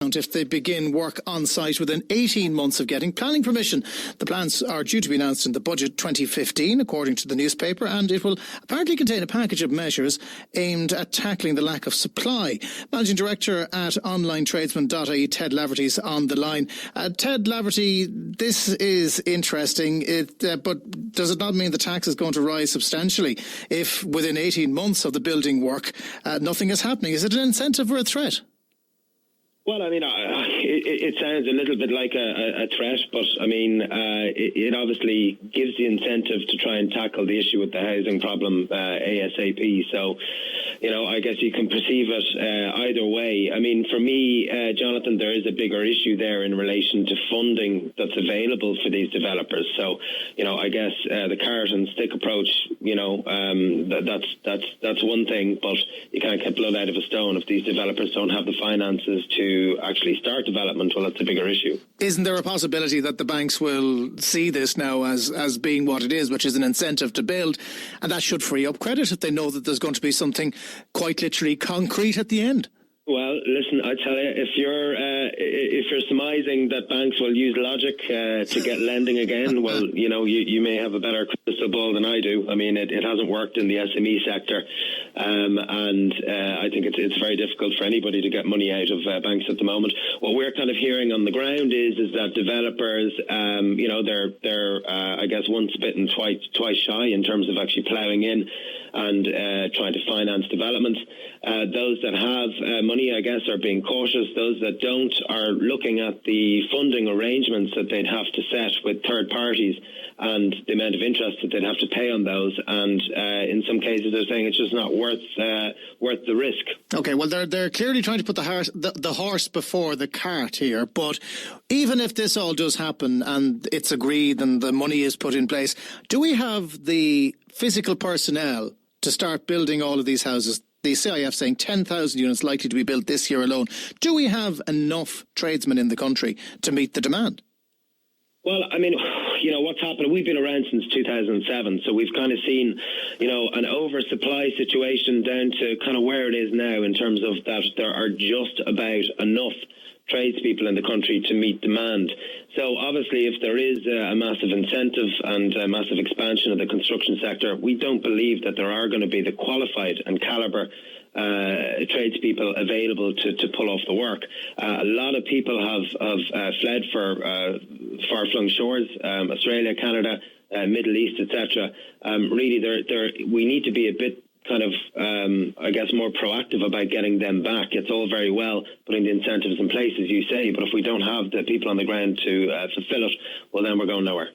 if they begin work on site within 18 months of getting planning permission. The plans are due to be announced in the budget 2015, according to the newspaper, and it will apparently contain a package of measures aimed at tackling the lack of supply. Managing Director at Onlinetradesmen.ie, Ted Laverty, is on the line. Ted Laverty, this is interesting, but does it not mean the tax is going to rise substantially if within 18 months of the building work nothing is happening? Is it an incentive or a threat? Well, I mean, it sounds a little bit like a threat, but I mean, it obviously gives the incentive to try and tackle the issue with the housing problem ASAP. So, you know, I guess you can perceive it either way. I mean, for me, Jonathan, there is a bigger issue there in relation to funding that's available for these developers. So, you know, I guess the carrot and stick approach, you know, that's one thing, but you can't get blood out of a stone if these developers don't have the finances to actually start development. Well, that's a bigger issue. Isn't there a possibility that the banks will see this now as being what it is, which is an incentive to build, and that should free up credit if they know that there's going to be something quite literally concrete at the end? Well, listen, I tell you, if you're surmising that banks will use logic to get lending again, well, you know, you may have a better crystal ball than I do. I mean, it hasn't worked in the SME sector, and I think it's very difficult for anybody to get money out of banks at the moment. What we're kind of hearing on the ground is that developers, you know, they're I guess once bitten, twice shy in terms of actually ploughing in and trying to finance development. Those that have money, I guess, are being cautious. Those that don't are looking at the funding arrangements that they'd have to set with third parties and the amount of interest that they'd have to pay on those. And in some cases, they're saying it's just not worth the risk. Okay, well, they're clearly trying to put the horse before the cart here. But even if this all does happen and it's agreed and the money is put in place, do we have the physical personnel to start building all of these houses? The CIF saying 10,000 units likely to be built this year alone. Do we have enough tradesmen in the country to meet the demand? Well, I mean, you know, what's happened, we've been around since 2007, so we've kind of seen, you know, an oversupply situation down to kind of where it is now in terms of that there are just about enough tradespeople in the country to meet demand. So obviously if there is a massive incentive and a massive expansion of the construction sector, we don't believe that there are going to be the qualified and calibre tradespeople available to pull off the work. A lot of people have fled for far-flung shores, Australia, Canada, Middle East, etc. Really, we need to be a bit kind of, I guess, more proactive about getting them back. It's all very well putting the incentives in place, as you say, but if we don't have the people on the ground to fulfil it, well, then we're going nowhere.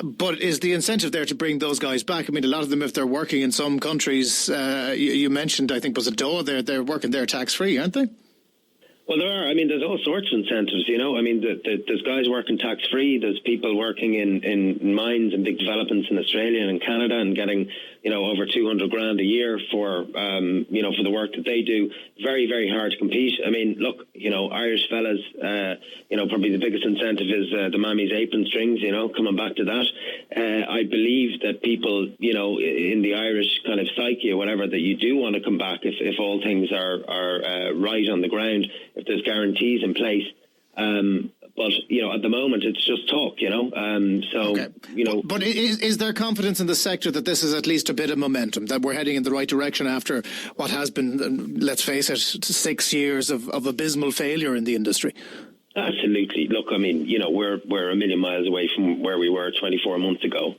But is the incentive there to bring those guys back? I mean, a lot of them, if they're working in some countries, you mentioned, I think, was it Doha, they're working there tax-free, aren't they? Well, there are. I mean, there's all sorts of incentives, you know. I mean, there's guys working tax-free. There's people working in mines and big developments in Australia and in Canada and getting, you know, over 200 grand a year for, you know, for the work that they do. Very, very hard to compete. I mean, look, you know, Irish fellas, you know, probably the biggest incentive is the mammy's apron strings, you know, coming back to that. I believe that people, you know, in the Irish kind of psyche or whatever, that you do want to come back if all things are right on the ground, if there's guarantees in place. But, you know, at the moment, it's just talk, you know. Okay. You know. But is there confidence in the sector that this is at least a bit of momentum, that we're heading in the right direction after what has been, let's face it, 6 years of abysmal failure in the industry? Absolutely. Look, I mean, you know, we're a million miles away from where we were 24 months ago.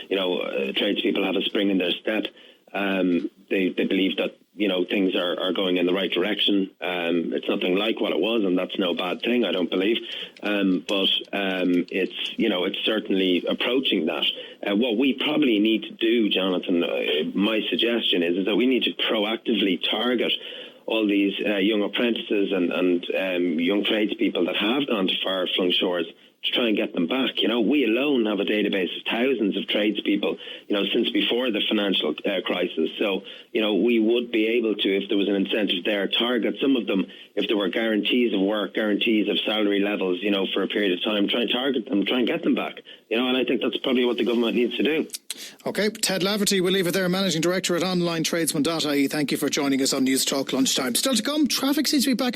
You know, tradespeople have a spring in their step. They believe that, you know, things are going in the right direction. It's nothing like what it was, and that's no bad thing, I don't believe. But it's, you know, it's certainly approaching that. What we probably need to do, Jonathan, my suggestion is that we need to proactively target all these young apprentices and young tradespeople that have gone to far-flung shores to try and get them back. You know, we alone have a database of thousands of tradespeople, you know, since before the financial crisis. So, you know, we would be able to, if there was an incentive there, target some of them, if there were guarantees of work, guarantees of salary levels, you know, for a period of time, try and target them, try and get them back. You know, and I think that's probably what the government needs to do. OK, Ted Laverty, we'll leave it there, Managing Director at Onlinetradesmen.ie. Thank you for joining us on Newstalk Lunchtime. Still to come, traffic seems to be back